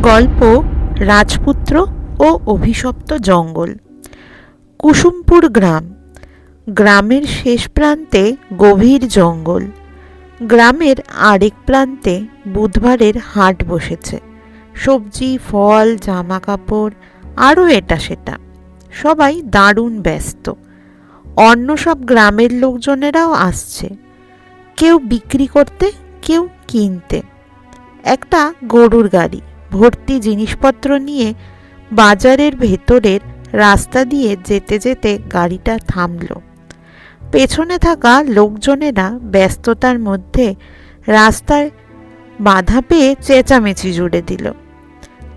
গল্প রাজপুত্র ও অভিশপ্ত জঙ্গল। কুসুমপুর গ্রাম। গ্রামের শেষ প্রান্তে গভীর জঙ্গল। গ্রামের আরেক প্রান্তে বুধবারের হাট বসেছে। সবজি, ফল, জামা কাপড় আরও এটা সেটা, সবাই দারুণ ব্যস্ত। অন্য সব গ্রামের লোকজনেরাও আসছে, কেউ বিক্রি করতে, কেউ কিনতে। একটা গরুর গাড়ি ভর্তি জিনিসপত্র নিয়ে বাজারের ভেতরের রাস্তা দিয়ে যেতে যেতে গাড়িটা থামল। পেছনে থাকা লোকজনেরা ব্যস্ততার মধ্যে রাস্তায় বাধা পেয়ে চেঁচামেচি জুড়ে দিল।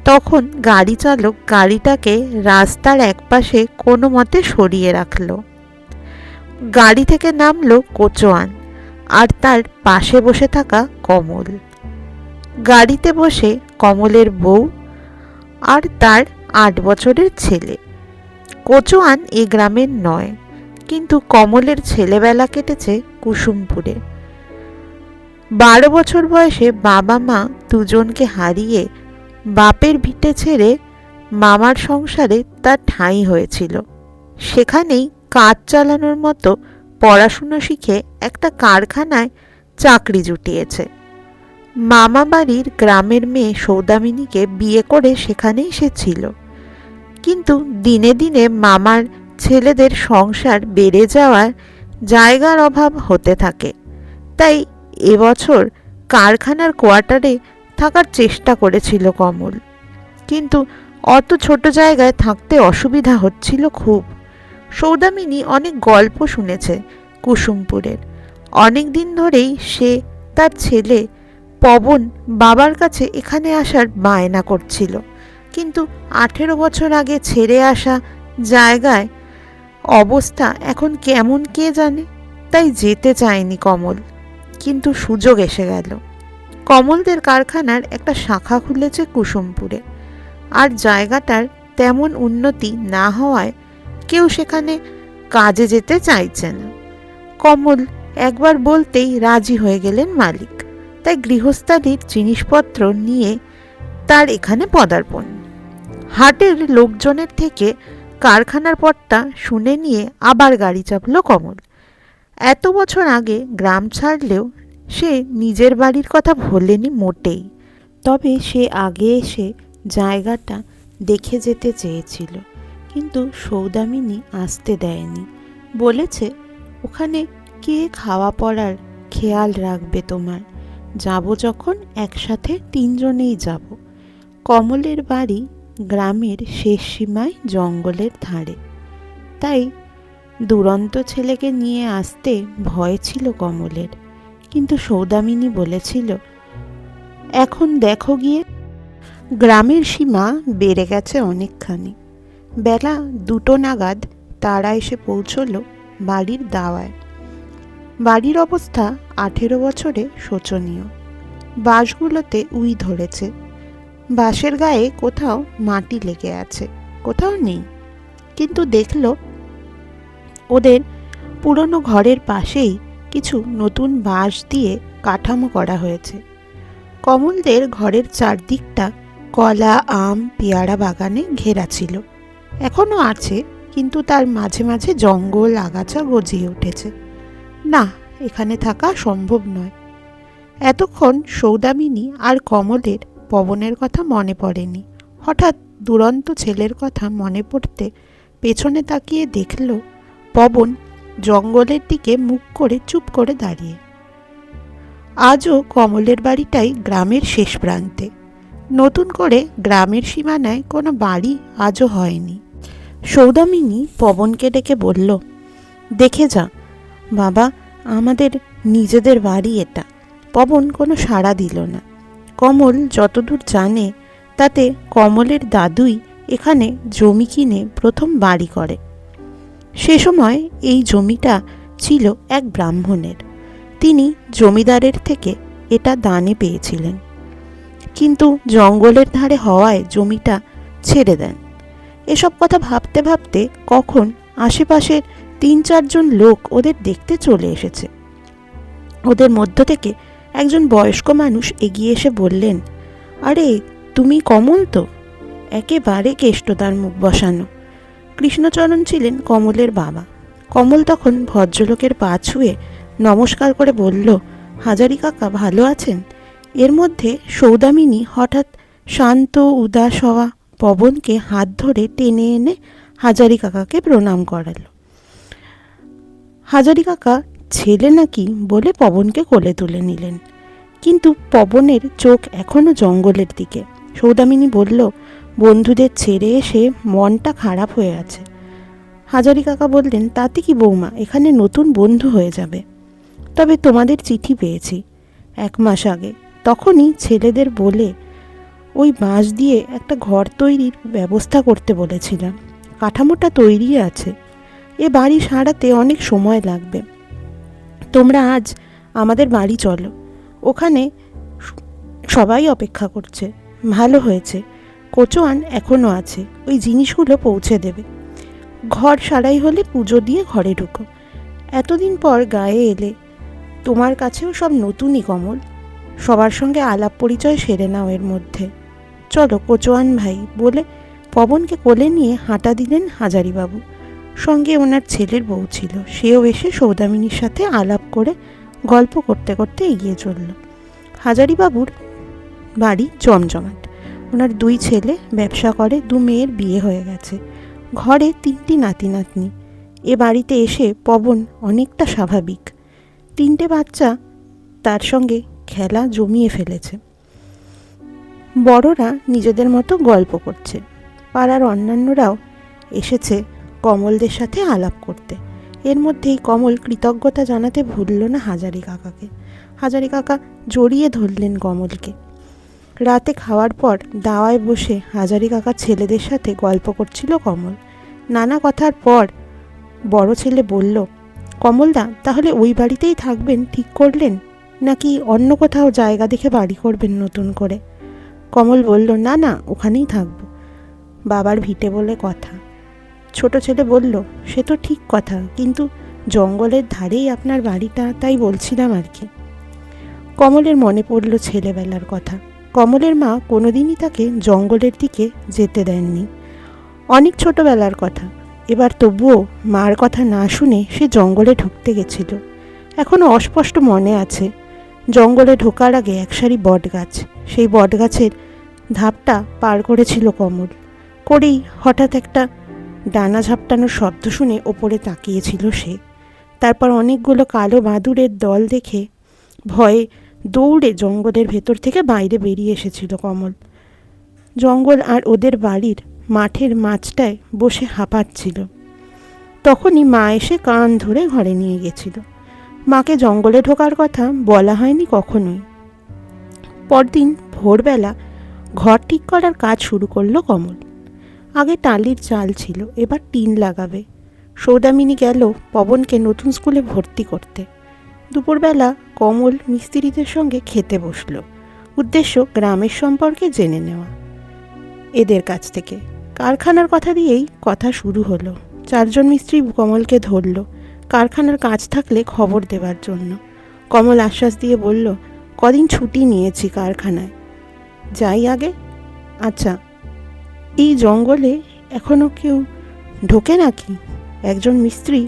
তখন গাড়ি চালক গাড়িটাকে রাস্তার একপাশে কোনো মতে সরিয়ে রাখল। গাড়ি থেকে নামলো কোচোয়ান আর তার পাশে বসে থাকা কমল। গাড়িতে বসে কমলের বউ আর তার 8 বছরের ছেলে। কোচোয়ান এ গ্রামের নয়, কিন্তু কমলের ছেলেবেলা কেটেছে কুসুমপুরে। 12 বছর বয়সে বাবা মা দুজনকে হারিয়ে বাপের ভিটে ছেড়ে মামার সংসারে তার ঠাঁই হয়েছিল। সেখানেই কাজ চালানোর মতো পড়াশুনো শিখে একটা কারখানায় চাকরি জুটিয়েছে। মামা বাড়ির গ্রামের মেয়ে সৌদামিনীকে বিয়ে করে সেখানেই সে ছিল। কিন্তু দিনে দিনে মামার ছেলেদের সংসার বেড়ে যাওয়ার জায়গার অভাব হতে থাকে। তাই এবছর কারখানার কোয়ার্টারে থাকার চেষ্টা করেছিল কমল, কিন্তু অত ছোট জায়গায় থাকতে অসুবিধা হচ্ছিল খুব। সৌদামিনী অনেক গল্প শুনেছে কুসুমপুরের। অনেক দিন ধরেই সে তার ছেলে পবন বাবার কাছে এখানে আসার বায়না করছিল, কিন্তু 18 বছর আগে ছেড়ে আসা জায়গায় অবস্থা এখন কেমন কে জানে। তাই যেতে চায়নি কমল, কিন্তু সুযোগ এসে গেল। কমলদের কারখানার একটা শাখা খুলেছে কুসুমপুরে, আর জায়গাটার তেমন উন্নতি না হওয়ায় কেউ সেখানে কাজে যেতে চাইছে না। কমল একবার বলতেই রাজি হয়ে গেলেন মালিক। তাই গৃহস্থালির জিনিসপত্র নিয়ে তার এখানে পদার্পণ। হাটের লোকজনের থেকে কারখানার পথটা শুনে নিয়ে আবার গাড়ি চাপল কমল। এত বছর আগে গ্রাম ছাড়লেও সে নিজের বাড়ির কথা ভোলেনি মোটেই। তবে সে আগে এসে জায়গাটা দেখে যেতে চেয়েছিল, কিন্তু সৌদামিনী আসতে দেয়নি। বলেছে, ওখানে কে খাওয়া পড়ার খেয়াল রাখবে তোমার? যাব যখন একসাথে 3 জনেই যাব। কমলের বাড়ি গ্রামের শেষ সীমায় জঙ্গলের ধারে, তাই দুরন্ত ছেলেকে নিয়ে আসতে ভয় ছিল কমলের। কিন্তু সৌদামিনী বলেছিল, এখন দেখো গিয়ে গ্রামের সীমা বেড়ে গেছে অনেকখানি। বেলা 2টো নাগাদ তারা এসে পৌঁছল বাড়ির দাওয়ায়। বাড়ির অবস্থা 18 বছরে শোচনীয়। বাঁশগুলোতে উই ধরেছে, বাঁশের গায়ে কোথাও মাটি লেগে আছে, কোথাও নেই। কিন্তু দেখল ওদের পুরনো ঘরের পাশেই কিছু নতুন বাঁশ দিয়ে কাঠামো করা হয়েছে। কমলদের ঘরের চারদিকটা কলা, আম, পেয়ারা বাগানে ঘেরা ছিল। এখনো আছে, কিন্তু তার মাঝে মাঝে জঙ্গল আগাছা গজিয়ে উঠেছে। না, এখানে থাকা সম্ভব নয়। এতক্ষণ সৌদামিনী আর কমলের পবনের কথা মনে পড়েনি। হঠাৎ দুরন্ত ছেলের কথা মনে পড়তে পেছনে তাকিয়ে দেখল পবন জঙ্গলের দিকে মুখ করে চুপ করে দাঁড়িয়ে। আজও কমলের বাড়িটাই গ্রামের শেষ প্রান্তে। নতুন করে গ্রামের সীমানায় কোনো বাড়ি আজও হয়নি। সৌদামিনী পবনকে ডেকে বলল, দেখে যা বাবা, আমাদের নিজেদের বাড়ি এটা। পবন কোনো সাড়া দিল না। কমল যতদূর জানে তাতে কমলের দাদুই এখানে জমি কিনে প্রথম বাড়ি করে। সে সময় এই জমিটা ছিল এক ব্রাহ্মণের। তিনি জমিদারের থেকে এটা দানে পেয়েছিলেন, কিন্তু জঙ্গলের ধারে হওয়ায় জমিটা ছেড়ে দেন। এসব কথা ভাবতে ভাবতে কখন আশেপাশের 3-4 জন লোক ওদের দেখতে চলে এসেছে। ওদের মধ্য থেকে একজন বয়স্ক মানুষ এগিয়ে এসে বললেন, আরে তুমি কমল তো? একেবারে কেষ্টতার মুখ বসানো। কৃষ্ণচরণ ছিলেন কমলের বাবা। কমল তখন ভদ্রলোকের পা ছুঁয়ে নমস্কার করে বলল, হাজারি কাকা ভালো আছেন? এর মধ্যে সৌদামিনী হঠাৎ শান্ত উদাস হওয়া পবনকে হাত ধরে টেনে এনে হাজারি কাকাকে প্রণাম করালো। হাজারি কাকা ছেলে নাকি বলে পবনকে কোলে তুলে নিলেন, কিন্তু পবনের চোখ এখনো জঙ্গলের দিকে। সৌদামিনী বলল, বন্ধুদের ছেড়ে এসে মনটা খারাপ হয়ে আছে। হাজারি কাকা বললেন, তাতে কি বৌমা, এখানে নতুন বন্ধু হয়ে যাবে। তবে তোমাদের চিঠি পেয়েছি 1 মাস আগে, তখনই ছেলেদের বলে ওই বাঁশ দিয়ে একটা ঘর তৈরির ব্যবস্থা করতে বলেছিলাম। কাঠামোটা তৈরি আছে, এ বাড়ি সারাতে অনেক সময় লাগবে। তোমরা আজ আমাদের বাড়ি চলো, ওখানে সবাই অপেক্ষা করছে। ভালো হয়েছে, কোচোয়ান এখনও আছে, ওই জিনিসগুলো পৌঁছে দেবে। ঘর সারাই হলে পুজো দিয়ে ঘরে ঢুকো। এতদিন পর গায়ে এলে, তোমার কাছেও সব নতুনই কমল। সবার সঙ্গে আলাপ পরিচয় সেরে নাও এর মধ্যে। চলো কোচোয়ান ভাই বলে পবনকে কোলে নিয়ে হাঁটা দিলেন হাজারিবাবু। সঙ্গে ওনার ছেলের বউ ছিল, সেও এসে সৌদামিনীর সাথে আলাপ করে গল্প করতে করতে এগিয়ে চলল। হাজারিবাবুর বাড়ি জমজমাট। ওনার 2 ছেলে ব্যবসা করে, 2 মেয়ের বিয়ে হয়ে গেছে, ঘরে 3টি নাতি নাতনি। এ বাড়িতে এসে পবন অনেকটা স্বাভাবিক। 3টে বাচ্চা তার সঙ্গে খেলা জমিয়ে ফেলেছে। বড়রা নিজেদের মতো গল্প করছে। পাড়ার অন্যান্যরাও এসেছে কমলদের সাথে আলাপ করতে। এর মধ্যেই কমল কৃতজ্ঞতা জানাতে ভুলল না হাজারি কাকাকে। হাজারি কাকা জড়িয়ে ধরলেন কমলকে। রাতে খাওয়ার পর দাওয়ায় বসে হাজারি কাকার ছেলেদের সাথে গল্প করছিল কমল। নানা কথার পর বড় ছেলে বলল, কমলদা, তাহলে ওই বাড়িতেই থাকবেন ঠিক করলেন, নাকি অন্য কোথাও জায়গা দেখে বাড়ি করবেন নতুন করে? কমল বলল, না না, ওখানেই থাকব, বাবার ভিটে বলে কথা। ছোট ছেলে বলল, সে তো ঠিক কথা, কিন্তু জঙ্গলের ধারেই আপনার বাড়িটা, তাই বলছিলাম আর কি। কমলের মনে পড়ল ছেলেবেলার কথা। কমলের মা কোনোদিনই তাকে জঙ্গলের দিকে যেতে দেননি। অনেক ছোটবেলার কথা। এবার তবুও মার কথা না শুনে সে জঙ্গলে ঢুকতে গেছিল। এখনও অস্পষ্ট মনে আছে, জঙ্গলে ঢোকার আগে এক সারি বটগাছ, সেই বটগাছের ধাপটা পার করেছিল কমল। করেই হঠাৎ একটা ডানা ঝাপটানোর শব্দ শুনে ওপরে তাকিয়েছিল সে। তারপর অনেকগুলো কালো বাদুড়ের দল দেখে ভয়ে দৌড়ে জঙ্গলের ভেতর থেকে বাইরে বেরিয়ে এসেছিল কমল। জঙ্গল আর ওদের বাড়ির মাঠের মাঝটায় বসে হাঁপাচ্ছিল। তখনই মা এসে কান ধরে ঘরে নিয়ে গেছিল। মাকে জঙ্গলে ঢোকার কথা বলা হয়নি কখনোই। পরদিন ভোরবেলা ঘর ঠিক করার কাজ শুরু করলো কমল। আগে টালির চাল ছিল, এবার টিন লাগাবে। সৌদামিনী গেল পবনকে নতুন স্কুলে ভর্তি করতে। দুপুরবেলা কমল মিস্ত্রিদের সঙ্গে খেতে বসল। উদ্দেশ্য গ্রামের সম্পর্কে জেনে নেওয়া এদের কাছ থেকে। কারখানার কথা দিয়েই কথা শুরু হলো। 4 জন মিস্ত্রি কমলকে ধরল কারখানার কাজ থাকলে খবর দেওয়ার জন্য। কমল আশ্বাস দিয়ে বলল, কদিন ছুটি নিয়েছি কারখানায়, যাই আগে। আচ্ছা, এই জঙ্গলে এখনো কেউ ঢোকে নাকি? একজন মিস্ত্রি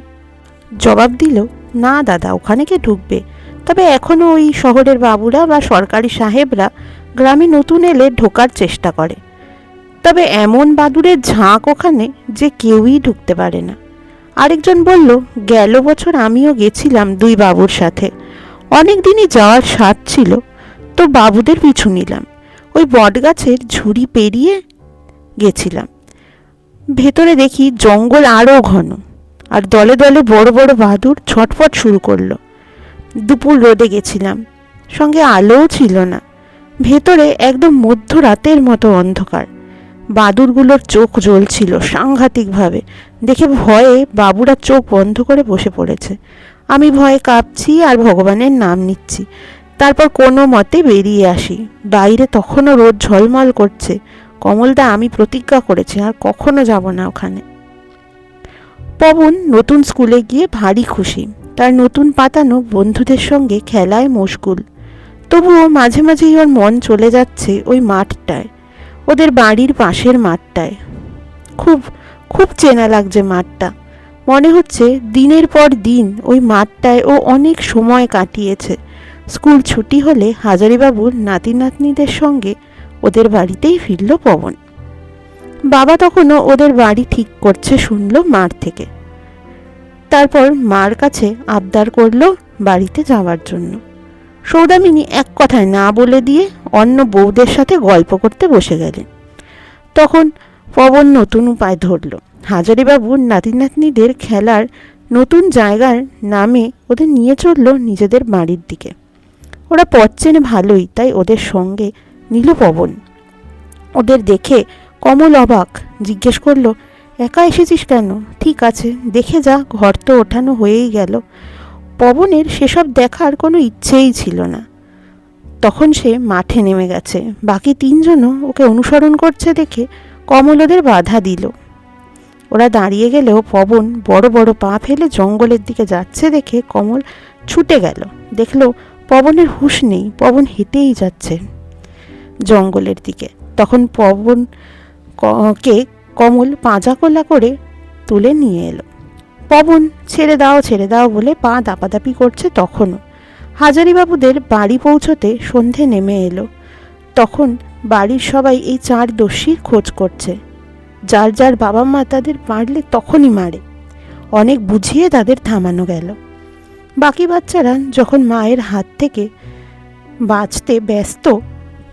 জবাব দিল, না দাদা, ওখানে কে ঢুকবে? তবে এখনও ওই শহরের বাবুরা বা সরকারি সাহেবরা গ্রামে নতুন এলে ঢোকার চেষ্টা করে। তবে এমন বাদুড়ের ঝাঁক ওখানে যে কেউই ঢুকতে পারে না। আরেকজন বলল, গেল বছর আমিও গেছিলাম 2 বাবুর সাথে। অনেক দিনই যাওয়ার স্বাদ ছিল, তো বাবুদের পিছু নিলাম। ওই বটগাছের ঝুড়ি পেরিয়ে গেছিলাম। ভেতরে দেখি জঙ্গল আরও ঘন, আর দলে দলে বড় বড় বাদুড় ছটফট শুরু করলো। দুপুর রোদে গেছিলাম, সঙ্গে আলোও ছিল না। ভেতরে একদম মধ্যরাতের মতো অন্ধকার। বাদুড়গুলোর চোখ জ্বলছিল সাংঘাতিকভাবে। দেখে ভয়ে বাবুরা চোখ বন্ধ করে বসে পড়েছে। আমি ভয়ে কাঁপছি আর ভগবানের নাম নিচ্ছি। তারপর কোনো মতে বেরিয়ে আসি। বাইরে তখনও রোদ ঝলমল করছে। কমলদা, আমি প্রতিজ্ঞা করেছি আর কখনো যাব না ওখানে। পবন নতুন স্কুলে গিয়ে ভারী খুশি। তার নতুন পাতানো বন্ধুদের সঙ্গে খেলায় মশগুল। তবুও মাঝে মাঝেই ওর মন চলে যাচ্ছে ওই মাঠটায়। ওদের বাড়ির পাশের মাঠটায়। খুব খুব চেনা লাগছে মাঠটা। মনে হচ্ছে দিনের পর দিন ওই মাঠটায় ও অনেক সময় কাটিয়েছে। স্কুল ছুটি হলে হাজারীবাবুর নাতি নাতনিদের সঙ্গে ওদের বাড়িতেই ফিরল পবন। বাবা তখনও ওদের বাড়ি ঠিক করছে শুনল মার থেকে। তারপর মার কাছে আবদার করলো বাড়িতে যাওয়ার জন্য। সৌদামিনী এক কথায় না বলে দিয়ে অন্য বউদের সাথে গল্প করতে বসে গেলেন। তখন পবন নতুন উপায় ধরল। হাজারীবাবুর নাতি নাতনিদের খেলার নতুন জায়গার নামে ওদের নিয়ে চলল নিজেদের বাড়ির দিকে। ওরা পথ চেনে ভালোই, তাই ওদের সঙ্গে নিল পবন। ওদের দেখে কমল অবাক, জিজ্ঞেস করলো, একা এসেছিস কেন? ঠিক আছে, দেখে যা, ঘর তো ওঠানো হয়েই গেল। পবনের সেসব দেখার কোনো ইচ্ছেই ছিল না। তখন সে মাঠে নেমে গেছে। বাকি তিনজনও ওকে অনুসরণ করছে দেখে কমল ওদের বাধা দিল। ওরা দাঁড়িয়ে গেলেও পবন বড় বড় পা ফেলে জঙ্গলের দিকে যাচ্ছে দেখে কমল ছুটে গেল। দেখলো পবনের হুঁশ নেই, পবন হেঁটেই যাচ্ছে জঙ্গলের দিকে। তখন পবনকে কমল পাঁজাকোলা করে তুলে নিয়ে এলো। পবন ছেড়ে দাও বলে পা দাপাদাপি করছে। তখনও হাজারীবাবুদের বাড়ি পৌঁছতে সন্ধে নেমে এলো। তখন বাড়ির সবাই এই চার দস্যির খোঁজ করছে। যার যার বাবা মা তাদের মারলে তখনই মারে। অনেক বুঝিয়ে তাদের থামানো গেল। বাকি বাচ্চারা যখন মায়ের হাত থেকে বাঁচতে ব্যস্ত,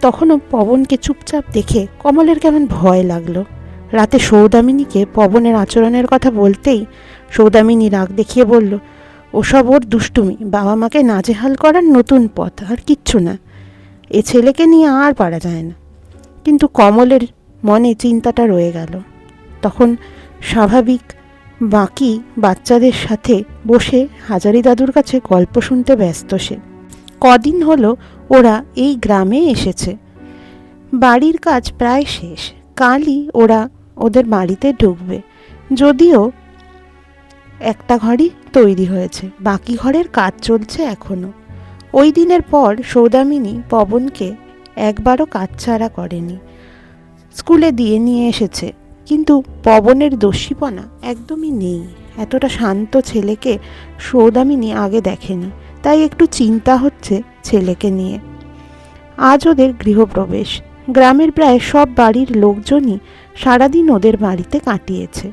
তখনও পবনকে চুপচাপ দেখে কমলের কেমন ভয় লাগলো। রাতে সৌদামিনীকে পবনের আচরণের কথা বলতেই সৌদামিনী রাগ দেখিয়ে বলল, ওসব ওর দুষ্টুমি, বাবা মাকে নাজেহাল করার নতুন পথ, আর কিচ্ছু না। এ ছেলেকে নিয়ে আর পারা যায় না। কিন্তু কমলের মনে চিন্তাটা রয়ে গেল। তখন স্বাভাবিক বাকি বাচ্চাদের সাথে বসে হাজারি দাদুর কাছে গল্প শুনতে ব্যস্ত সে। কদিন হলো ওরা এই গ্রামে এসেছে। বাড়ির কাজ প্রায় শেষ। কালই ওরা ওদের বাড়িতে ঢুকবে। যদিও একটা ঘরই তৈরি হয়েছে, বাকি ঘরের কাজ চলছে এখনো। ওই দিনের পর সৌদামিনী পবনকে একবারও কাজ ছাড়া করেনি। স্কুলে দিয়ে নিয়ে এসেছে, কিন্তু পবনের দস্যিপনা একদমই নেই। এতটা শান্ত ছেলেকে সৌদামিনী আগে দেখেনি, তাই একটু চিন্তা হচ্ছে ছেলেকে নিয়ে। আজ ওদের গৃহপ্রবেশ। গ্রামের প্রায় সব বাড়ির লোকজনই সারাদিন ওদের বাড়িতে কাটিয়েছে।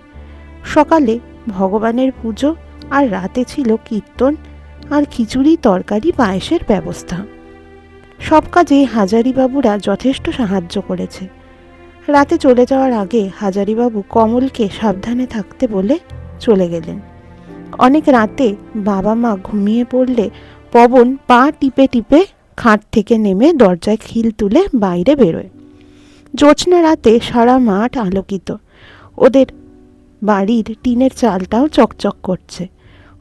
সকালে ভগবানের পুজো, আর রাতে ছিল কীর্তন আর খিচুড়ি, তরকারি, পায়েসের ব্যবস্থা। সব কাজে হাজারীবাবুরা যথেষ্ট সাহায্য করেছে। রাতে চলে যাওয়ার আগে হাজারীবাবু কমলকে সাবধানে থাকতে বলে চলে গেলেন। অনেক রাতে বাবা মা ঘুমিয়ে পড়লে পবন পা টিপে টিপে খাট থেকে নেমে দরজায় খিল তুলে বাইরে বেরোয়। জ্যোৎস্না রাতে সারা মাঠ আলোকিত। ওদের বাড়ির টিনের চালটাও চকচক করছে।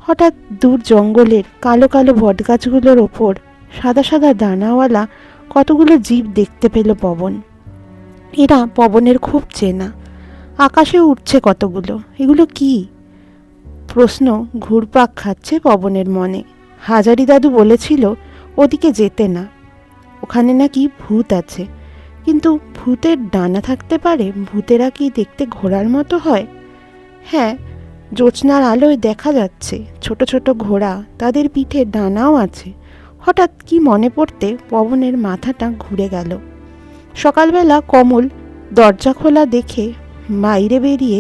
হঠাৎ দূর জঙ্গলের কালো কালো বটগাছগুলোর ওপর সাদা সাদা দানাওয়ালা কতগুলো জীব দেখতে পেল পবন। এরা পবনের খুব চেনা। আকাশে উঠছে কতগুলো। এগুলো কি? প্রশ্ন ঘুরপাক খাচ্ছে পবনের মনে। হাজারি দাদু বলেছিল ওদিকে যেতে না, ওখানে নাকি ভূত আছে। কিন্তু ভূতের ডানা থাকতে পারে? ভূতেরা কি দেখতে ঘোড়ার মতো হয়? হ্যাঁ, জ্যোৎস্নার আলোয় দেখা যাচ্ছে ছোট ছোট ঘোড়া, তাদের পিঠে ডানাও আছে। হঠাৎ কি মনে পড়তে পবনের মাথাটা ঘুরে গেল। সকালবেলা কমল দরজা খোলা দেখে বাইরে বেরিয়ে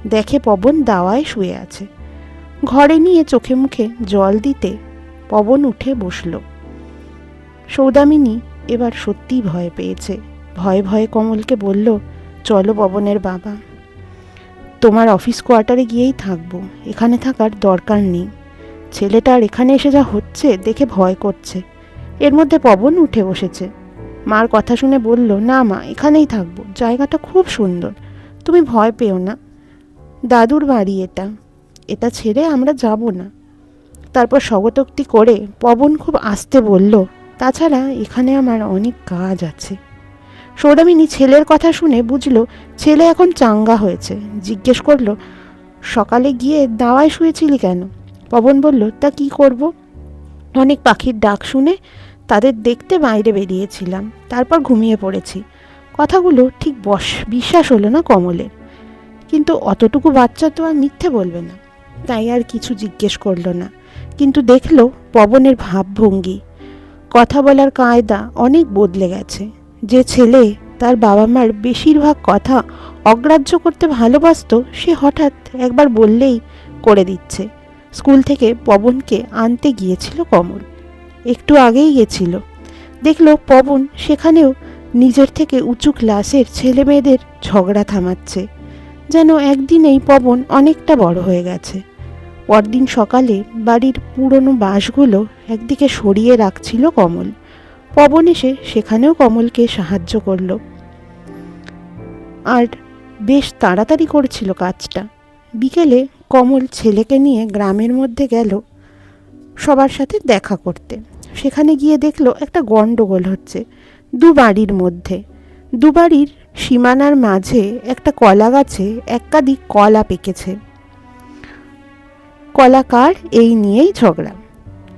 দেখে পবন দাওয়ায় শুয়ে আছে। ঘরে নিয়ে চোখে মুখে জল দিতে পবন উঠে বসল। সৌদামিনী এবার সত্যিই ভয় পেয়েছে। ভয়ে ভয়ে কমলকে বলল, চলো পবনের বাবা, তোমার অফিস কোয়ার্টারে গিয়েই থাকবো, এখানে থাকার দরকার নেই। ছেলেটার এখানে এসে যা হচ্ছে দেখে ভয় করছে। এর মধ্যে পবন উঠে বসেছে। মার কথা শুনে বলল, না মা, এখানেই থাকবো, জায়গাটা খুব সুন্দর, তুমি ভয় পেও না, দাদুর বাড়ি এটা, এটা ছেড়ে আমরা যাব না। তারপর স্বগতোক্তি করে পবন খুব আস্তে বলল, তাছাড়া এখানে আমার অনেক কাজ আছে। সৌদামিনী ছেলের কথা শুনে বুঝল ছেলে এখন চাঙ্গা হয়েছে। জিজ্ঞেস করলো, সকালে গিয়ে দাওয়ায় শুয়েছিলি কেন? পবন বলল, তা কি করব, অনেক পাখির ডাক শুনে তাদের দেখতে বাইরে বেরিয়েছিলাম, তারপর ঘুমিয়ে পড়েছি। কথাগুলো ঠিক বিশ্বাস হলো না কমলের, কিন্তু অতটুকু বাচ্চা তো আর মিথ্যে বলবে না, তাই আর কিছু জিজ্ঞেস করলো না। কিন্তু দেখলো পবনের ভাবভঙ্গি, কথা বলার কায়দা অনেক বদলে গেছে। যে ছেলে তার বাবা মার বেশিরভাগ কথা অগ্রাহ্য করতে ভালোবাসতো, সে হঠাৎ একবার বললেই করে দিচ্ছে। স্কুল থেকে পবনকে আনতে গিয়েছিল কমল, একটু আগেই গেছিল। দেখলো পবন সেখানেও নিজের থেকে উঁচু ক্লাসের ছেলে মেয়েদের ঝগড়া থামাচ্ছে, যেন একদিনেই পবন অনেকটা বড় হয়ে গেছে। পরদিন সকালে বাড়ির পুরনো বাঁশগুলো একদিকে সরিয়ে রাখছিল কমল। পবন এসে সেখানেও কমলকে সাহায্য করলো, আর বেশ তাড়াতাড়ি করছিল কাজটা। বিকেলে কমল ছেলেকে নিয়ে গ্রামের মধ্যে গেল সবার সাথে দেখা করতে। সেখানে গিয়ে দেখলো একটা গন্ডগোল হচ্ছে দু বাড়ির মধ্যে। দু বাড়ির সীমানার মাঝে একটা কলা গাছে একাধিক কলা পেকেছে। কলা কার এই নিয়েই ঝগড়া,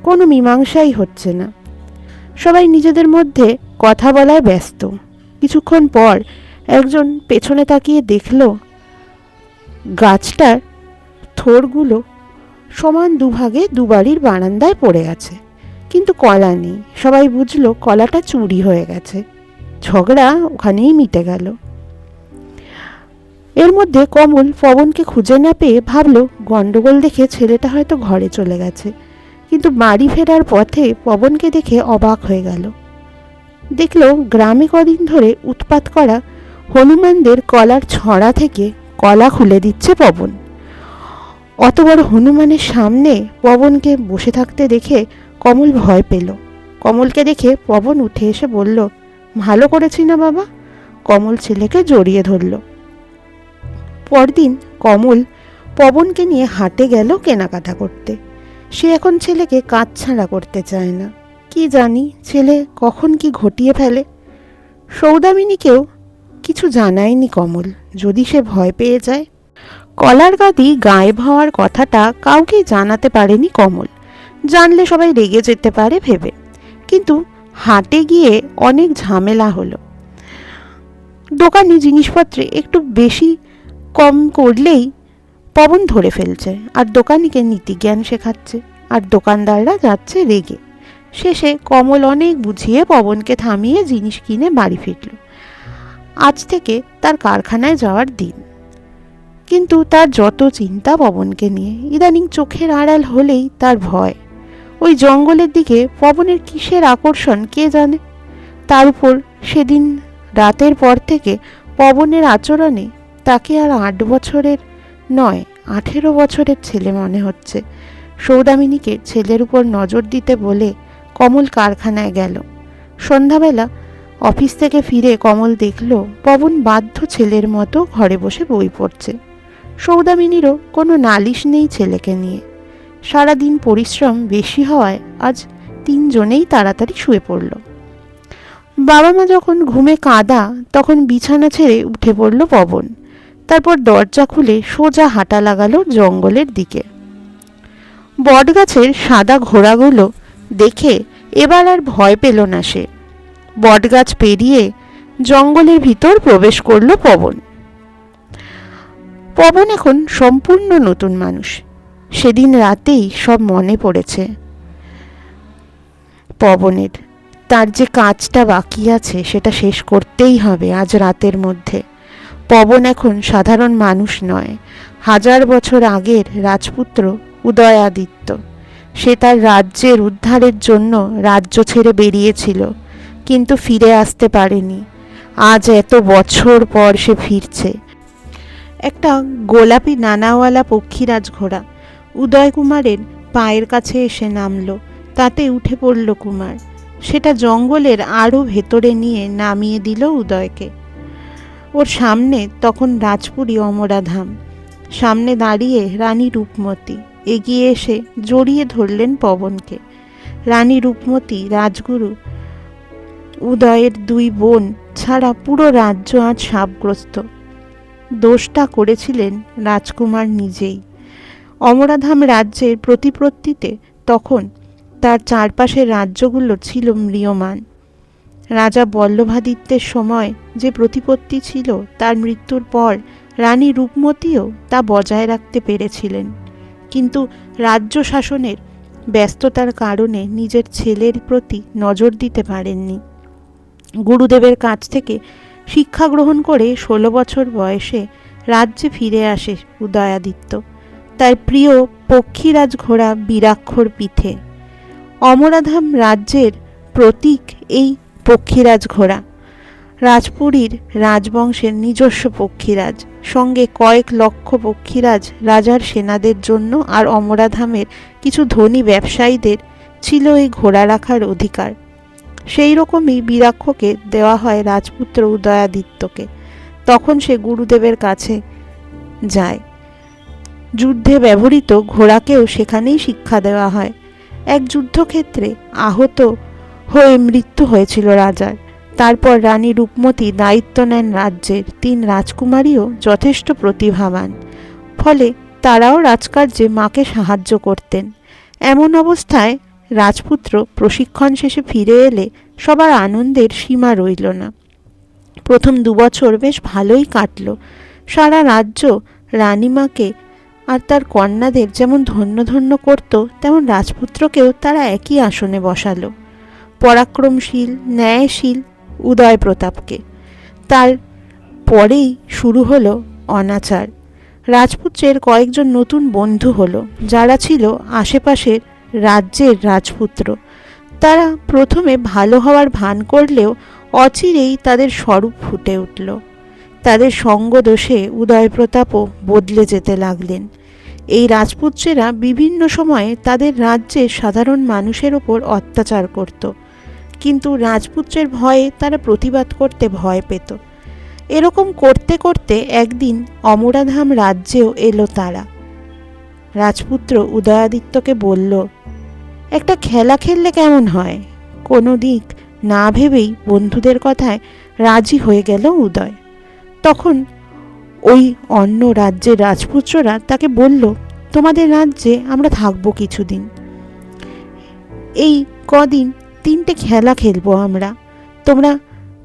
কোনো মীমাংসাই হচ্ছে না। সবাই নিজেদের মধ্যে কথা বলায় ব্যস্ত। কিছুক্ষণ পর একজন পেছনে তাকিয়ে দেখল গাছটার থোড়গুলো সমান দুভাগে দুবাড়ির বারান্দায় পড়ে আছে, কিন্তু কলা নেই। সবাই বুঝলো কলাটা চুরি হয়ে গেছে। ঝগড়া ওখানেই মিটে গেল। এর মধ্যে কমল পবনকে খুঁজে না পেয়ে ভাবল গন্ডগোল দেখে ছেলেটা হয়তো ঘরে চলে গেছে, কিন্তু বাড়ি ফেরার পথে পবনকে দেখে অবাক হয়ে গেল। দেখলো গ্রামে কদিন ধরে উৎপাত করা হনুমানদের কলার ছড়া থেকে কলা খুলে দিচ্ছে পবন। অত বড় হনুমানের সামনে পবনকে বসে থাকতে দেখে কমল ভয় পেল। কমলকে দেখে পবন উঠে এসে বলল, ভালো করেছি না বাবা? কমল ছেলেকে জড়িয়ে ধরল। পরদিন কমল পবনকে নিয়ে হাটে গেল কেনাকাটা করতে। সে এখন ছেলেকে কাছছাড়া করতে চায় না। কি জানি ছেলে কখন কি ঘটিয়ে ফেলে। সৌদামিনীকেও কিছু জানায়নি কমল, যদি সে ভয় পেয়ে যায়। কলার গাদি গায়েব হওয়ার কথাটা কাউকে জানাতে পারেনি কমল, জানলে সবাই রেগে যেতে পারে ভেবে। কিন্তু হাটে গিয়ে অনেক ঝামেলা হলো। দোকানি জিনিসপত্রে একটু বেশি কম করলেই পবন ধরে ফেলছে, আর দোকানিকে নীতিজ্ঞান শেখাচ্ছে, আর দোকানদাররা যাচ্ছে রেগে। শেষে কমল অনেক বুঝিয়ে পবনকে থামিয়ে জিনিস কিনে বাড়ি ফিরল। আজ থেকে তার কারখানায় যাওয়ার দিন। কিন্তু তার যত চিন্তা পবনকে নিয়ে, ইদানিং চোখের আড়াল হলেই তার ভয়। ওই জঙ্গলের দিকে পবনের কিসের আকর্ষণ কে জানে। তার উপর সেদিন রাতের পর থেকে পবনের আচরণে তাকে আর 8 বছরের নয় 18 বছরের ছেলে মনে হচ্ছে। সৌদামিনীকে ছেলের উপর নজর দিতে বলে কমল কারখানায় গেল। সন্ধ্যাবেলা অফিস থেকে ফিরে কমল দেখল পবন বাধ্য ছেলের মতো ঘরে বসে বই পড়ছে। সৌদামিনীরও কোনো নালিশ নেই ছেলেকে নিয়ে। সারাদিন পরিশ্রম বেশি হওয়ায় আজ 3 জনেই তাড়াতাড়ি শুয়ে পড়ল। বাবা মা যখন ঘুমে কাঁদা তখন বিছানা ছেড়ে উঠে পড়ল পবন। তারপর দরজা খুলে সোজা হাঁটা লাগালো জঙ্গলের দিকে। বটগাছের সাদা ঘোড়াগুলো দেখে এবার আর ভয় পেল না সে। বটগাছ পেরিয়ে জঙ্গলের ভিতর প্রবেশ করল পবন। পবন এখন সম্পূর্ণ নতুন মানুষ। সেদিন রাতেই সব মনে পড়েছে পবনের। তার যে কাজটা বাকি আছে সেটা শেষ করতেই হবে আজ রাতের মধ্যে। পবন এখন সাধারণ মানুষ নয়, 1000 বছর আগের রাজপুত্র উদয়াদিত্য। সে তার রাজ্যের উদ্ধারের জন্য রাজ্য ছেড়ে বেরিয়েছিল, কিন্তু ফিরে আসতে পারেনি। আজ এত বছর পর সে ফিরছে। একটা গোলাপি নানাওয়ালা পক্ষীরাজ ঘোড়া উদয় কুমারের পায়ের কাছে এসে নামল। তাতে উঠে পড়ল কুমার। সেটা জঙ্গলের আরও ভেতরে নিয়ে নামিয়ে দিল উদয়কে। ওর সামনে তখন রাজপুরী অমরাধাম। সামনে দাঁড়িয়ে রানী রূপমতী এগিয়ে এসে জড়িয়ে ধরলেন পবনকে। রানী রূপমতী, রাজগুরু, উদয়ের 2 বোন ছাড়া পুরো রাজ্য আজ শাপগ্রস্ত। দোষটা করেছিলেন রাজকুমার নিজেই। অমরাধাম রাজ্যের প্রতিপত্তিতে তখন তার চারপাশের রাজ্যগুলো ছিল ম্রিয়মাণ। রাজা বল্লভাদিত্যের সময় যে প্রতিপত্তি ছিল তার মৃত্যুর পর রানী রূপমতীও তা বজায় রাখতে পেরেছিলেন, কিন্তু রাজ্য শাসনের ব্যস্ততার কারণে নিজের ছেলের প্রতি নজর দিতে পারেননি। গুরুদেবের কাছ থেকে শিক্ষা গ্রহণ করে 16 বছর বয়সে রাজ্যে ফিরে আসে উদয়াদিত্য, তার প্রিয় পক্ষীরাজ ঘোড়া বীরাক্ষর পিঠে। অমরাধাম রাজ্যের প্রতীক এই পক্ষীরাজ ঘোড়া। রাজপুরীর রাজবংশের নিজস্ব পক্ষীরাজ, সঙ্গে কয়েক লক্ষ পক্ষীরাজ রাজার সেনাদের জন্য আর অমরাধামের কিছু ধনী ব্যবসায়ীদের ছিল এই ঘোড়া রাখার অধিকার। সেই রকমই বীরাক্ষকে দেওয়া হয় রাজপুত্র উদয়াদিত্যকে। তখন সে গুরুদেবের কাছে যায়। যুদ্ধে ব্যবহৃত ঘোড়াকেও সেখানেই শিক্ষা দেওয়া হয়। এক যুদ্ধক্ষেত্রে আহত হয়ে মৃত্যু হয়েছিল রাজার। তারপর রানী রূপমতী দায়িত্ব নেন রাজ্যের। 3 রাজকুমারীও যথেষ্ট প্রতিভাবান, ফলে তারাও রাজকার্যে মাকে সাহায্য করতেন। এমন অবস্থায় রাজপুত্র প্রশিক্ষণ শেষে ফিরে এলে সবার আনন্দের সীমা রইল না। প্রথম 2 বছর বেশ ভালোই কাটল। সারা রাজ্য রানীমাকে আর তার কন্যাদের যেমন ধন্য ধন্য করত, তেমন রাজপুত্রকেও তারা একই আসনে বসালো। পরাক্রমশীল ন্যায়শীল উদয় প্রতাপকে। তার পরেই শুরু হলো অনাচার। রাজপুত্রের কয়েকজন নতুন বন্ধু হলো, যারা ছিল আশেপাশের রাজ্যের রাজপুত্র। তারা প্রথমে ভালো হওয়ার ভান করলেও অচিরেই তাদের স্বরূপ ফুটে উঠল। তাদের সঙ্গদোষে উদয়প্রতাপও বদলে যেতে লাগলেন। এই রাজপুত্রেরা বিভিন্ন সময়ে তাদের রাজ্যের সাধারণ মানুষের ওপর অত্যাচার করত, কিন্তু রাজপুত্রের ভয়ে তারা প্রতিবাদ করতে ভয় পেত। এরকম করতে করতে একদিন অমরাধাম রাজ্যেও এলো তারা। রাজপুত্র উদয়াদিত্যকে বলল, একটা খেলা খেললে কেমন হয়? কোনো দিক না ভেবেই বন্ধুদের কথায় রাজি হয়ে গেল উদয়। তখন ওই অন্য রাজ্যের রাজপুত্ররা তাকে বলল, তোমাদের রাজ্যে আমরা থাকবো কিছুদিন। এই কদিন 3টে খেলা খেলবো আমরা।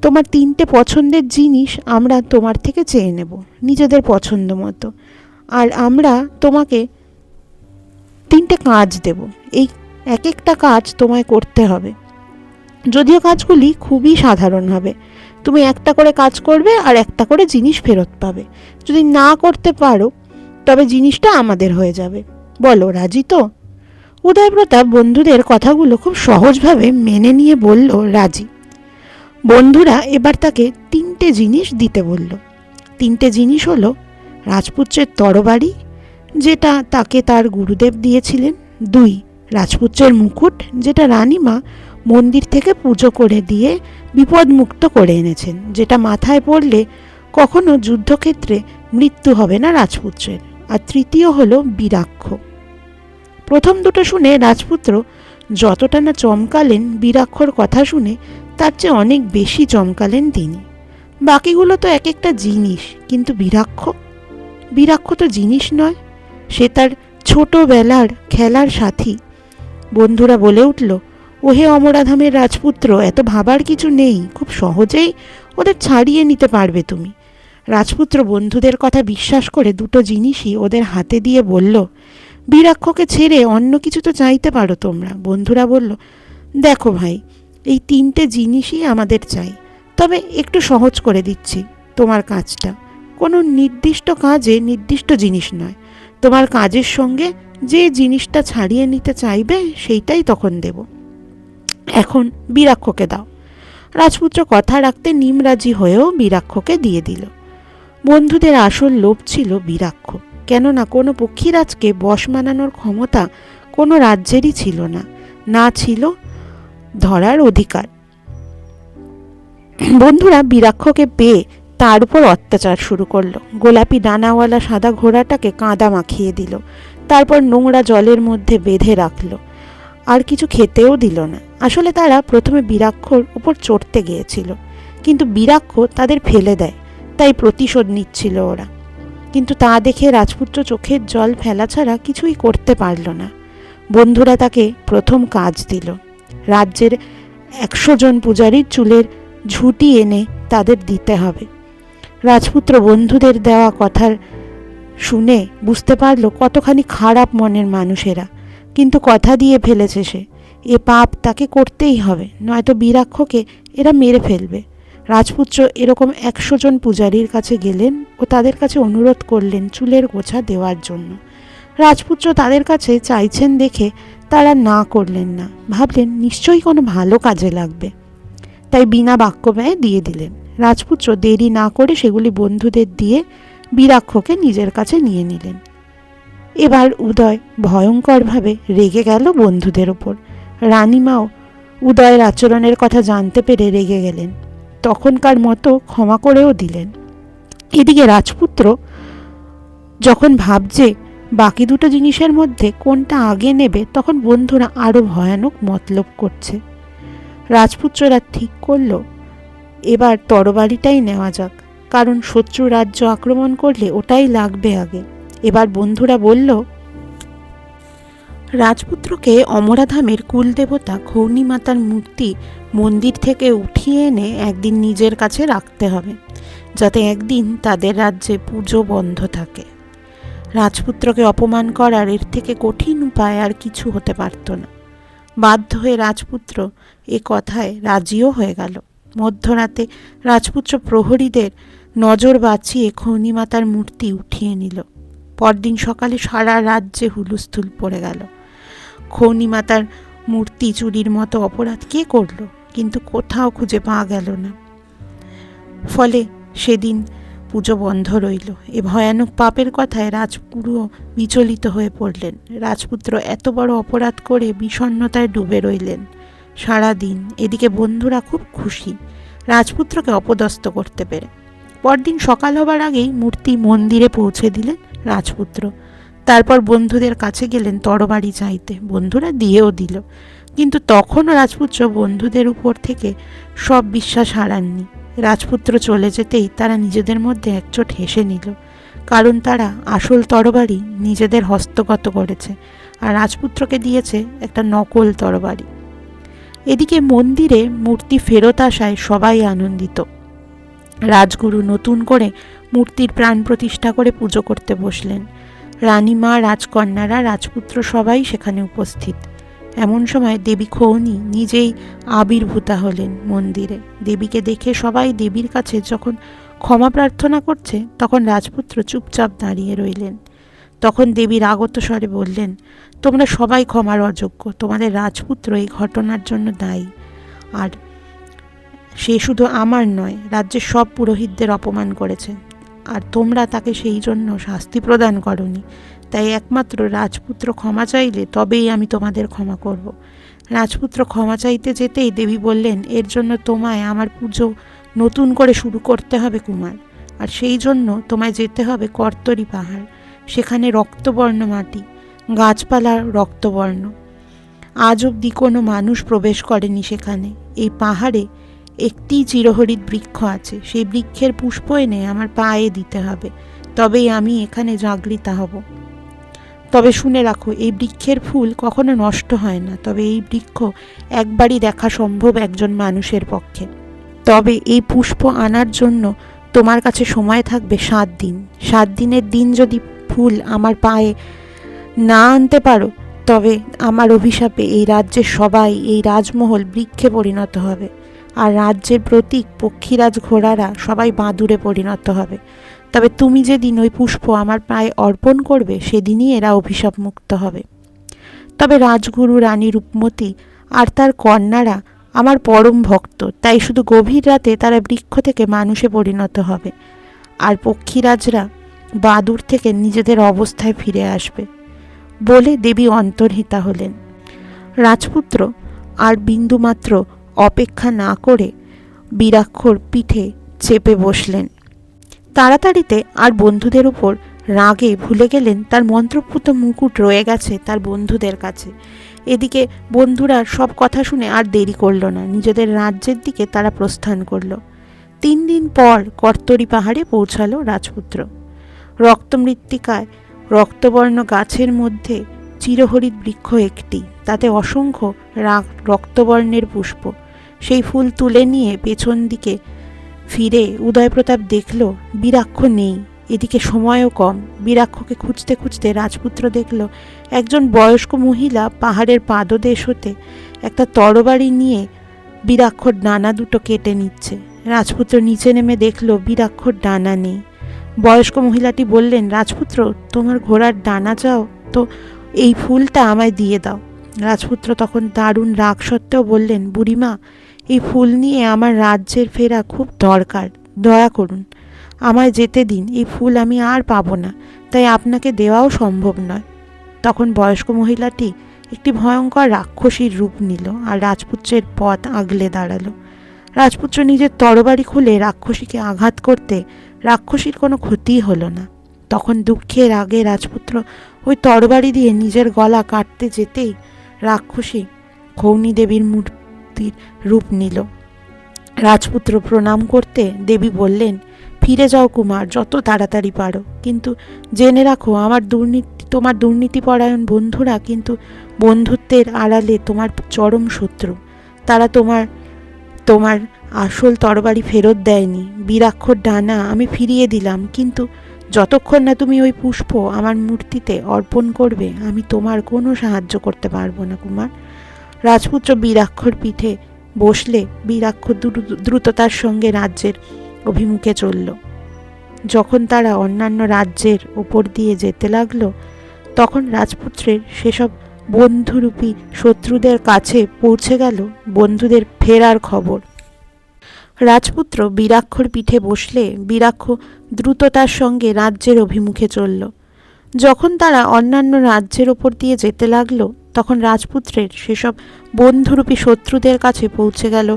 তোমার 3টে পছন্দের জিনিস আমরা তোমার থেকে চেয়ে নেব নিজেদের পছন্দ মতো, আর আমরা তোমাকে 3টে কাজ দেব। এই এক একটা কাজ তোমায় করতে হবে। যদিও কাজগুলি খুবই সাধারণ হবে। তুমি একটা করে কাজ করবে আর একটা করে জিনিস ফেরত পাবে। যদি না করতে পারো তবে জিনিসটা আমাদের হয়ে যাবে। বলো, রাজি তো? উদয়প্রতাপ বন্ধুদের কথাগুলো খুব সহজভাবে মেনে নিয়ে বলল, রাজি। বন্ধুরা এবার তাকে 3টে জিনিস দিতে বলল। 3টে জিনিস হলো রাজপুত্রের তরবারি, যেটা তাকে তার গুরুদেব দিয়েছিলেন। 2, রাজপুত্রের মুকুট, যেটা রানীমা মন্দির থেকে পুজো করে দিয়ে বিপদমুক্ত করে এনেছেন, যেটা মাথায় পড়লে কখনো যুদ্ধক্ষেত্রে মৃত্যু হবে না রাজপুত্রের। আর 3য় হলো বীরাক্ষ। প্রথম দুটো শুনে রাজপুত্র যতটা না চমকালেন বীরাক্ষর কথা শুনে, তার চেয়ে অনেক বেশি চমকালেন তিনি। বাকিগুলো তো এক একটা জিনিস, কিন্তু বীরাক্ষ তো জিনিস নয়, সে তার ছোটবেলার খেলার সাথী। বন্ধুরা বলে উঠল, ওহে অমরাধামের রাজপুত্র, এত ভাবার কিছু নেই, খুব সহজেই ওদের ছাড়িয়ে নিতে পারবে তুমি। রাজপুত্র বন্ধুদের কথা বিশ্বাস করে 2টো জিনিসই ওদের হাতে দিয়ে বলল, বীরাক্ষকে ছেড়ে অন্য কিছু তো চাইতে পারো তোমরা। বন্ধুরা বলল, দেখো ভাই, এই 3টে জিনিসই আমাদের চাই, তবে একটু সহজ করে দিচ্ছি তোমার কাজটা। কোনো নির্দিষ্ট কাজে নির্দিষ্ট জিনিস নয়, তোমার কাজের সঙ্গে যে জিনিসটা ছাড়িয়ে নিতে চাইবে সেইটাই তখন দেব। এখন বীরাক্ষকে দাও। রাজপুত্র কথা রাখতে নিমরাজি হয়েও বীরাক্ষকে দিয়ে দিল। বন্ধুদের আসল লোভ ছিল বীরাক্ষ, কেননা কোনো পক্ষীরাজকে বশ মানানোর ক্ষমতা কোনো রাজ্যেরই ছিল না, না ছিল ধরার অধিকার। বন্ধুরা বীরাক্ষকে পেয়ে তার উপর অত্যাচার শুরু করলো। গোলাপি ডানাওয়ালা সাদা ঘোড়াটাকে কাঁদা মাখিয়ে দিল, তারপর নোংরা জলের মধ্যে বেঁধে রাখলো, আর কিছু খেতেও দিল না। আসলে তারা প্রথমে বীরাক্ষর উপর চড়তে গিয়েছিল, কিন্তু বীরাক্ষ তাদের ফেলে দেয়, তাই প্রতিশোধ নিচ্ছিল ওরা। কিন্তু তা দেখে রাজপুত্র চোখের জল ফেলা ছাড়া কিছুই করতে পারল না। বন্ধুরা তাকে প্রথম কাজ দিল। রাজ্যের 100 জন পূজারীর চুলের ঝুঁটি এনে তাদের দিতে হবে। রাজপুত্র বন্ধুদের দেওয়া কথার শুনে বুঝতে পারল কতখানি খারাপ মনের মানুষেরা, কিন্তু কথা দিয়ে ফেলেছে সে, এ পাপ তাকে করতেই হবে, নয়তো বীরাক্ষকে এরা মেরে ফেলবে। রাজপুত্র এরকম 100 জন পূজারীর কাছে গেলেন ও তাদের কাছে অনুরোধ করলেন চুলের গোছা দেওয়ার জন্য। রাজপুত্র তাদের কাছে চাইছেন দেখে তারা না করলেন না, ভাবলেন নিশ্চয়ই কোনো ভালো কাজে লাগবে, তাই বিনা বাক্য ব্যয়ে দিয়ে দিলেন। রাজপুত্র দেরি না করে সেগুলি বন্ধুদের দিয়ে বীরাক্ষকে নিজের কাছে নিয়ে নিলেন। এবার উদয় ভয়ঙ্করভাবে রেগে গেল বন্ধুদের ওপর। রানীমাও উদয়ের আচরণের কথা জানতে পেরে রেগে গেলেন, তখনকার মতো ক্ষমা করেও দিলেন। এদিকে রাজপুত্র যখন ভাবছে বাকি দুটো জিনিসের মধ্যে কোনটা আগে নেবে, তখন বন্ধুরা আরো ভয়ানক মতলব করছে। রাজপুত্ররা ঠিক করল এবার তরবারিটাই নেওয়া যাক, কারণ শত্রু রাজ্য আক্রমণ করলে ওটাই লাগবে আগে। এবার বন্ধুরা বলল, রাজপুত্রকে অমরাধামের কুলদেবতা খৌনি মাতার মূর্তি মন্দির থেকে উঠিয়ে এনে একদিন নিজের কাছে রাখতে হবে, যাতে একদিন তাদের রাজ্যে পুজো বন্ধ থাকে। রাজপুত্রকে অপমান করার এর থেকে কঠিন উপায় আর কিছু হতে পারত না। বাধ্য হয়ে রাজপুত্র এ কথায় রাজিও হয়ে গেল। মধ্যরাতে রাজপুত্র প্রহরীদের নজর বাঁচিয়ে খৌনি মাতার মূর্তি উঠিয়ে নিল। পরদিন সকালে সারা রাজ্যে হুলস্থুল পড়ে গেল। খৌনি মাতার মূর্তি চুরির মতো অপরাধ কে করল, কিন্তু কোথাও খুঁজে পাওয়া গেল না। ফলে সেদিন পুজো বন্ধ রইল। এ ভয়ানক পাপের কথায় রাজপুরো বিচলিত হয়ে পড়লেন। রাজপুত্র এত বড় অপরাধ করে বিষণ্ণতায় ডুবে রইলেন সারাদিন। এদিকে বন্ধুরা খুব খুশি রাজপুত্রকে অপদস্থ করতে পেরে। পরদিন সকাল হবার আগেই মূর্তি মন্দিরে পৌঁছে দিলেন রাজপুত্র। তারপর বন্ধুদের কাছে গেলেন তরবারি চাইতে। বন্ধুরা দিয়েও দিল, কিন্তু তখনও রাজপুত্র বন্ধুদের উপর থেকে সব বিশ্বাস হারাননি। রাজপুত্র চলে যেতেই তারা নিজেদের মধ্যে একচোট হেসে নিল, কারণ তারা আসল তরবারি নিজেদের হস্তগত করেছে আর রাজপুত্রকে দিয়েছে একটা নকল তরবারি। এদিকে মন্দিরে মূর্তি ফেরত আসায় সবাই আনন্দিত। রাজগুরু নতুন করে মূর্তির প্রাণ প্রতিষ্ঠা করে পুজো করতে বসলেন। রানীমা, রাজকন্যারা, রাজপুত্র সবাই সেখানে উপস্থিত। এমন সময় দেবী খৌনি নিজেই আবির্ভূতা হলেন মন্দিরে। দেবীকে দেখে সবাই দেবীর কাছে যখন ক্ষমা প্রার্থনা করছে, তখন রাজপুত্র চুপচাপ দাঁড়িয়ে রইলেন। তখন দেবীর আগত স্বরে বললেন, তোমরা সবাই ক্ষমার অযোগ্য, তোমাদের রাজপুত্র এই ঘটনার জন্য দায়ী। আর সে শুধু আমার নয়, রাজ্যের সব পুরোহিতদের অপমান করেছে, আর তোমরা তাকে সেই জন্য শাস্তি প্রদান করনি। তাই একমাত্র রাজপুত্র ক্ষমা চাইলে তবেই আমি তোমাদের ক্ষমা করব। রাজপুত্র ক্ষমা চাইতে যেতেই দেবী বললেন, এর জন্য তোমায় আমার পুজো নতুন করে শুরু করতে হবে কুমার, আর সেই জন্য তোমায় যেতে হবে কর্তরি পাহাড়। সেখানে রক্তবর্ণ মাটি, গাছপালা রক্তবর্ণ, আজ অবধি কোনো মানুষ প্রবেশ করেনি সেখানে। এই পাহাড়ে একটি চিরহরিৎ বৃক্ষ আছে, সেই বৃক্ষের পুষ্প এনে আমার পায়ে দিতে হবে, তবেই আমি এখানে জাগরিতা হব। তবে শুনে রাখো, এই বৃক্ষের ফুল কখনো নষ্ট হয় না, তবে এই বৃক্ষ একবারই দেখা সম্ভব একজন মানুষের পক্ষে। তবে এই পুষ্প আনার জন্য তোমার কাছে সময় থাকবে 7 দিন। 7 দিনের দিন যদি ফুল আমার পায়ে না আনতে পারো, তবে আমার অভিশাপে এই রাজ্যের সবাই, এই রাজমহল বৃক্ষে পরিণত হবে, আর রাজ্যের প্রতীক পক্ষীরাজ ঘোড়ারা সবাই বাঁদুড়ে পরিণত হবে। তবে তুমি যেদিন ওই পুষ্প আমার পায়ে অর্পণ করবে, সেদিনই এরা অভিশাপ মুক্ত হবে। তবে রাজগুরু রানী রূপমতী আর তার কন্যারা আমার পরম ভক্ত, তাই শুধু গভীর রাতে তারা বৃক্ষ থেকে মানুষে পরিণত হবে, আর পক্ষীরাজরা বাদুড় থেকে নিজেদের অবস্থায় ফিরে আসবে। বলে দেবী অন্তর্হিতা হলেন। রাজপুত্র আর বিন্দুমাত্র অপেক্ষা না করে বীরাক্ষর পিঠে চেপে বসলেন। তাড়াতাড়িতে আর বন্ধুদের উপর রাগে ভুলে গেলেন তার মন্ত্রপুত মুকুট রয়ে গেছে তার বন্ধুদের কাছে। এদিকে বন্ধুরা সব কথা শুনে আর দেরি করল না, নিজেদের রাজ্যের দিকে তারা প্রস্থান করল। 3 দিন পর কর্তরি পাহাড়ে পৌঁছালো রাজপুত্র। রক্তমৃত্তিকায় রক্তবর্ণ গাছের মধ্যে চিরহরিৎ বৃক্ষ একটি, তাতে অসংখ্য রক্তবর্ণের পুষ্প। সেই ফুল তুলে নিয়ে পেছন দিকে ফিরে উদয়প্রতাপ দেখল বীরাক্ষ নেই। এদিকে সময়ও কম। বীরাক্ষকে খুঁজতে খুঁজতে রাজপুত্র দেখল একজন বয়স্ক মহিলা পাহাড়ের পাদদেশ হতে একটা তরবারি নিয়ে বীরাক্ষর ডানা দুটো কেটে নিচ্ছে। রাজপুত্র নিচে নেমে দেখল বীরাক্ষর ডানা নেই। বয়স্ক মহিলাটি বললেন, রাজপুত্র, তোমার ঘোড়ার ডানা চাও তো এই ফুলটা আমায় দিয়ে দাও। রাজপুত্র তখন দারুণ রাগ সত্ত্বেও বললেন, বুড়িমা, এই ফুল নিয়ে আমার রাজ্যের ফেরা খুব দরকার, দয়া করুন, আমায় যেতে দিন, এই ফুল আমি আর পাবো না, তাই আপনাকে দেওয়াও সম্ভব নয়। তখন বয়স্ক মহিলাটি একটি ভয়ঙ্কর রাক্ষসীর রূপ নিল আর রাজপুত্রের পথ আগলে দাঁড়ালো। রাজপুত্র নিজের তরবারি খুলে রাক্ষসীকে আঘাত করতে রাক্ষসীর কোনো ক্ষতিই হলো না। তখন দুঃখের আগে রাজপুত্র ওই তরবারি দিয়ে নিজের গলা কাটতে যেতেই রাক্ষসী খৌনি দেবীর মূর্তির রূপ নিল। রাজপুত্র প্রণাম করতে দেবী বললেন, ফিরে যাও কুমার, যত তাড়াতাড়ি পারো, কিন্তু জেনে রাখো তোমার দুর্নীতিপরায়ণ বন্ধুরা কিন্তু বন্ধুত্বের আড়ালে তোমার চরম শত্রু। তারা তোমার আসল তরবারি ফেরত দেয়নি। বীরাক্ষর ডানা আমি ফিরিয়ে দিলাম, কিন্তু যতক্ষণ না তুমি ওই পুষ্প আমার মূর্তিতে অর্পণ করবে আমি তোমার কোনো সাহায্য করতে পারবো না কুমার। রাজপুত্র বীরাক্ষর পিঠে বসলে বীরাক্ষ দ্রুততার সঙ্গে রাজ্যের অভিমুখে চলল। যখন তারা অন্যান্য রাজ্যের ওপর দিয়ে যেতে লাগলো তখন রাজপুত্রের সেসব বন্ধুরূপী শত্রুদের কাছে পৌঁছে গেল বন্ধুদের ফেরার খবর। রাজপুত্র বীরাক্ষর পিঠে বসলে বীরাক্ষ দ্রুততার সঙ্গে রাজ্যের অভিমুখে চলল। যখন তারা অন্যান্য রাজ্যের ওপর দিয়ে যেতে লাগলো তখন রাজপুত্রের সেসব বন্ধুরূপী শত্রুদের কাছে পৌঁছে গেল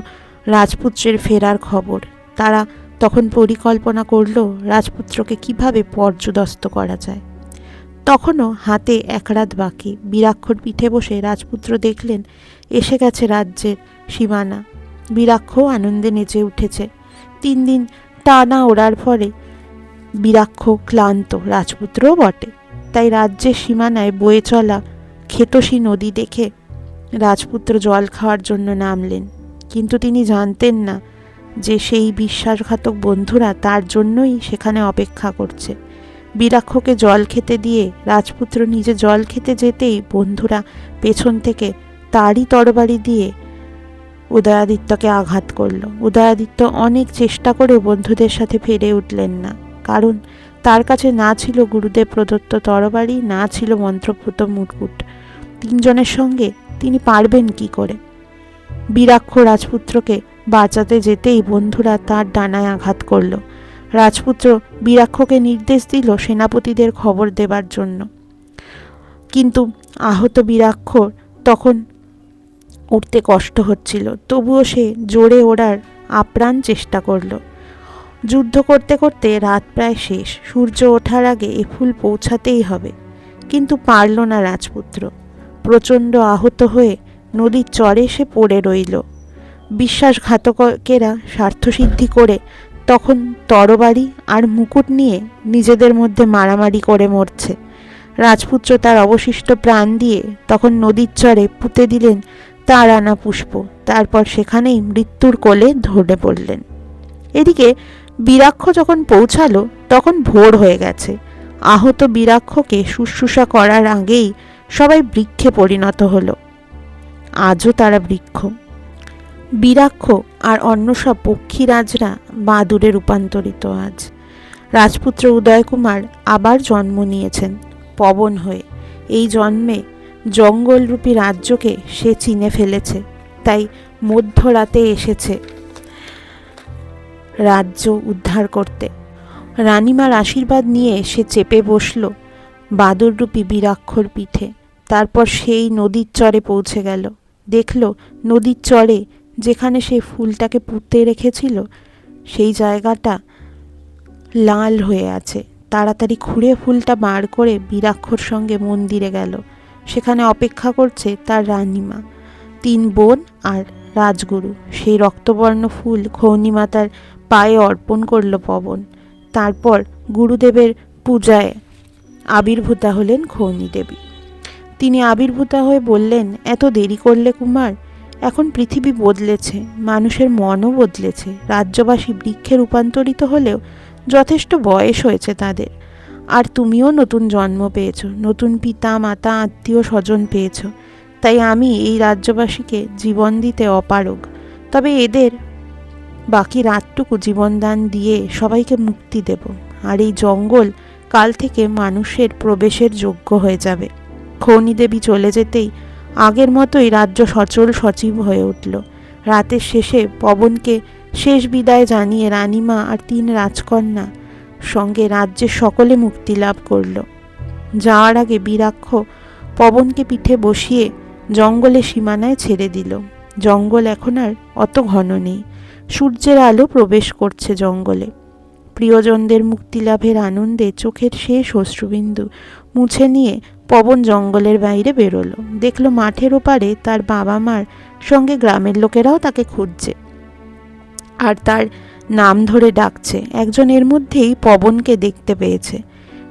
রাজপুত্রের ফেরার খবর। তারা তখন পরিকল্পনা করল রাজপুত্রকে কিভাবে পর্যুদস্ত করা যায়। তখনও হাতে এক রাত বাকি। বীরাক্ষর পিঠে বসে রাজপুত্র দেখলেন এসে গেছে রাজ্যের সীমানা। বীরাক্ষ আনন্দে নেচে উঠেছে। 3 দিন টানা ওড়ার পরে বীরাক্ষ ক্লান্ত, রাজপুত্রও বটে। তাই রাজ্যের সীমানায় বয়ে চলা খেতসী নদী দেখে রাজপুত্র জল খাওয়ার জন্য নামলেন, কিন্তু তিনি জানতেন না যে সেই বিশ্বাসঘাতক বন্ধুরা তার জন্যই সেখানে অপেক্ষা করছে। বীরাক্ষকে জল খেতে দিয়ে রাজপুত্র নিজে জল খেতে যেতেই বন্ধুরা পেছন থেকে তারই তরবারি দিয়ে উদয়াদিত্যকে আঘাত করল। উদয়াদিত্য অনেক চেষ্টা করেও বন্ধুদের সাথে ফিরে উঠলেন না, কারণ তার কাছে না ছিল গুরুদেব প্রদত্ত তরবারি, না ছিল মন্ত্রপুত মুকুট। 3 জনের সঙ্গে তিনি পারবেন কি করে? বীরাক্ষ রাজপুত্রকে বাঁচাতে যেতেই বন্ধুরা তার ডানায় আঘাত করল। রাজপুত্র বীরাক্ষকে নির্দেশ দিল সেনাপতিদের খবর দেবার জন্য, কিন্তু আহত বীরাক্ষর তখন উঠতে কষ্ট হচ্ছিল। তবুও সে জোরে ওড়ার আপ্রাণ চেষ্টা করল। যুদ্ধ করতে করতে রাত প্রায় শেষ। সূর্য ওঠার আগে এ ফুল পৌঁছাতেই হবে, কিন্তু পারল না রাজপুত্র। প্রচণ্ড আহত হয়ে নদীর চরে সে পড়ে রইল। বিশ্বাসঘাতকেরা স্বার্থসিদ্ধি করে তখন তরবারি আর মুকুট নিয়ে নিজেদের মধ্যে মারামারি করে মরছে। রাজপুত্র তার অবশিষ্ট প্রাণ দিয়ে তখন নদীর চরে পুঁতে দিলেন তার আনা পুষ্প, তারপর সেখানেই মৃত্যুর কোলে ধরে পড়লেন। এদিকে বীরাক্ষ যখন পৌঁছালো তখন ভোর হয়ে গেছে। আহত বীরাক্ষকে শুশ্রূষা করার আগেই সবাই বৃক্ষে পরিণত হলো। আজও তারা বৃক্ষ। বীরাক্ষ আর অন্য সব পক্ষীরাজরা বাদুড়ে রূপান্তরিত। আজ রাজপুত্র উদয়কুমার আবার জন্ম নিয়েছেন পবন হয়ে। এই জন্মে জঙ্গলরূপী রাজ্যকে সে চিনে ফেলেছে, তাই মধ্যরাতে এসেছে রাজ্য উদ্ধার করতে। রানীমার আশীর্বাদ নিয়ে সে চেপে বসল বাদুররূপী বীরাক্ষর পিঠে। তারপর সেই নদীর চরে পৌঁছে গেল। দেখল নদীর চরে যেখানে সে ফুলটাকে পুঁতে রেখেছিল সেই জায়গাটা লাল হয়ে আছে। তাড়াতাড়ি খুঁড়ে ফুলটা বার করে বীরাক্ষর সঙ্গে মন্দিরে গেল। সেখানে অপেক্ষা করছে তার রানীমা, 3 বোন আর রাজগুরু। সেই রক্তবর্ণ ফুল খৌনিমাতার পায়ে অর্পণ করল পবন। তারপর গুরুদেবের পূজায় আবির্ভূতা হলেন খৌনি দেবী। তিনি আবির্ভূতা হয়ে বললেন, এত দেরি করলে কুমার, এখন পৃথিবী বদলেছে, মানুষের মনও বদলেছে। রাজ্যবাসী বৃক্ষে রূপান্তরিত হলেও যথেষ্ট বয়স হয়েছে তাদের। আর তুমিও নতুন জন্ম পেয়েছো, নতুন পিতা মাতা আত্মীয় স্বজন পেয়েছো। তাই আমি এই রাজ্যবাসীকে জীবন দিতে অপারগ। তবে এদের বাকি রাতটুকু জীবনদান দিয়ে সবাইকে মুক্তি দেব। আর এই জঙ্গল কাল থেকে মানুষের প্রবেশের যোগ্য হয়ে যাবে। খনি দেবী চলে যেতেই আগের মতোই রাজ্য সচল সচিব হয়ে উঠল। রাতের শেষে পবনকে শেষ বিদায় জানিয়ে রানীমা আর 3 রাজকন্যা সঙ্গে রাজ্যের সকলে মুক্তি লাভ করল। যাওয়ার আগে বীরাক্ষ পবনকে পিঠে বসিয়ে জঙ্গলের সীমানায় ছেড়ে দিল। জঙ্গল এখন আর অত ঘন নেই। সূর্যের আলো প্রবেশ করছে জঙ্গলে। প্রিয়জনদের মুক্তিলাভের আনন্দে চোখের শেষ অশ্রুবিন্দু মুছে নিয়ে পবন জঙ্গলের বাইরে বেরোলো। দেখলো মাঠের ওপারে তার বাবা মার সঙ্গে গ্রামের লোকেরাও তাকে খুঁজছে আর তার নাম ধরে ডাকছে। একজন এর মধ্যেই পবনকে দেখতে পেয়েছে।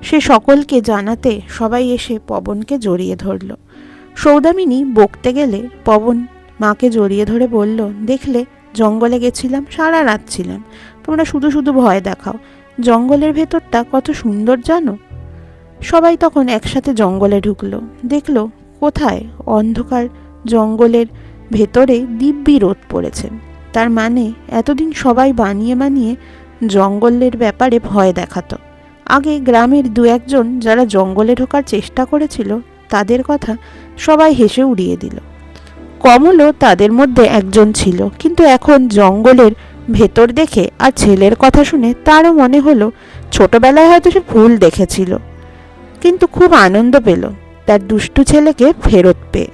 সে সকলকে জানাতে সবাই এসে পবনকে জড়িয়ে ধরল। সৌদামিনী বকতে গেলে পবন মাকে জড়িয়ে ধরে বলল, দেখলে জঙ্গলে গেছিলাম, সারা রাত ছিলাম, তোমরা শুধু শুধু ভয় দেখাও। জঙ্গলের ভেতরটা কত সুন্দর জানো। সবাই তখন একসাথে জঙ্গলে ঢুকলো। দেখলো কোথায় অন্ধকার জঙ্গলের ভেতরে দিব্যি রোদ পড়েছে। তার মানে এতদিন সবাই বানিয়ে বানিয়ে জঙ্গলের ব্যাপারে ভয় দেখাতো। আগে গ্রামের 2-1 যারা জঙ্গলে ঢোকার চেষ্টা করেছিল তাদের কথা সবাই হেসে উড়িয়ে দিল। কমলও তাদের মধ্যে একজন ছিল। কিন্তু এখন জঙ্গলের ভেতর দেখে আর ছেলের কথা শুনে তারও মনে হলো ছোটবেলায় হয়তো সে ভুল দেখেছিল, কিন্তু খুব আনন্দ পেল তার দুষ্টু ছেলেকে ফেরত পেয়ে।